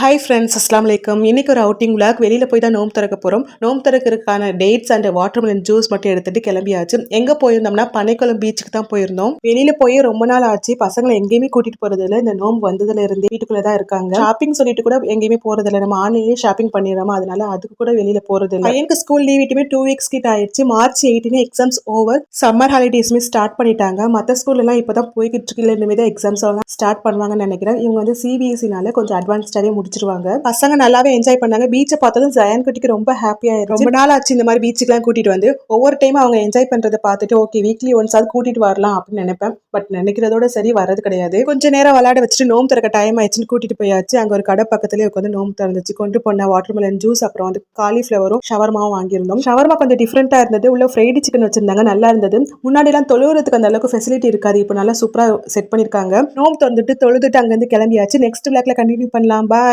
Hi friends, அஸ்ஸலாமு அலைக்கும். இன்னைக்கு ஒரு அவுட்டிங் விளாக். வெளியில் போய் தான் நோம்பு திறக்க போகிறோம். நோம்பு திறக்கிறதுக்கான டேட்ஸ் அண்ட் வாட்டர்மெலன் ஜூஸ் மட்டும் எடுத்துட்டு கிளம்பியாச்சு. எங்கே போயிருந்தோம்னா பனைக்குளம் பீச்சுக்கு தான் போயிருந்தோம். வெளியில் போய் ரொம்ப நாள் ஆச்சு. பசங்களை எங்கேயுமே கூட்டிட்டு போறதில்ல. இந்த நோம்பு வந்ததுல இருந்து வீட்டுக்குள்ளே தான் இருக்காங்க. ஷாப்பிங் சொல்லிட்டு கூட எங்கேயுமே போறதில்ல. நம்ம ஆன்லைன்லேயே ஷாப்பிங் பண்ணிடுறோமா, அதனால அதுக்கு கூட வெளியில் போறதில்ல. பையனுக்கு ஸ்கூல் லீவ் விட்டுமே 2 வீக்ஸ் கிட்ட ஆயிடுச்சு. March 18 exams over. சம்மர் ஹாலிடேஸ்மே ஸ்டார்ட் பண்ணிட்டாங்க. மற்ற ஸ்கூல் எல்லாம் இப்போதான் போய்கிட்டு இருக்கு. இனிமே தான் எக்ஸாம்ஸ் எல்லாம் ஸ்டார்ட் பண்ணுவாங்கன்னு நினைக்கிறேன். இவங்க வந்து சிபிஎஸ்சினால கொஞ்சம் அட்வான்ஸ்டாவே முடிச்சிருவாங்க. பசங்க நல்லாவே என்ஜாய் பண்ணாங்க. பீச்சை பார்த்ததும் ஜயான் குட்டிக்கு ரொம்ப ஹாப்பியா ஆயிடுச்சு. ரொம்ப நாள் ஆச்சு இந்த மாதிரி பீச்சுக்குலாம் கூட்டிட்டு வந்து. ஒவ்வொரு டைம் அவங்க என்ஜாய் பண்றதை பார்த்துட்டு ஓகே வீக்லி ஒன்ஸ் ஆவது கூட்டிட்டு வரலாம் அப்படின்னு நினைப்பேன். பட் நினைக்கிறதோட சரி வர்றது கிடையாது. கொஞ்ச நேரம் விளையாட வச்சுட்டு நோம்பு திறக்க டைம் ஆயிடுச்சுன்னு கூட்டிட்டு போயாச்சு. அங்க ஒரு கடை பக்கத்துலேயே உட்காந்து நோம்பு திறந்துச்சு. கொண்டு போன வாட்டர்மெலன் ஜூஸ், அப்புறம் வந்து காலிஃபிளவரும் ஷவர்மாவும் வாங்கியிருந்தோம். ஷவர்மா கொஞ்சம் டிஃப்ரெண்டா இருந்தது. உள்ள ஃப்ரைடு சிக்கன் வச்சிருந்தாங்க, நல்லா இருந்தது. முன்னாடி எல்லாம் தொழுவுறதுக்கு அந்த அளவுக்கு ஃபெசிலிட்டி இருக்காது. இப்போ நல்லா சூப்பரா செட் பண்ணிருக்காங்க. நோம்பு திறந்துட்டு தொழுதுட்டு அங்கிருந்து கிளம்பியாச்சு. நெக்ஸ்ட் விளாக்ல கண்டினியூ பண்ணலாம். பாய்.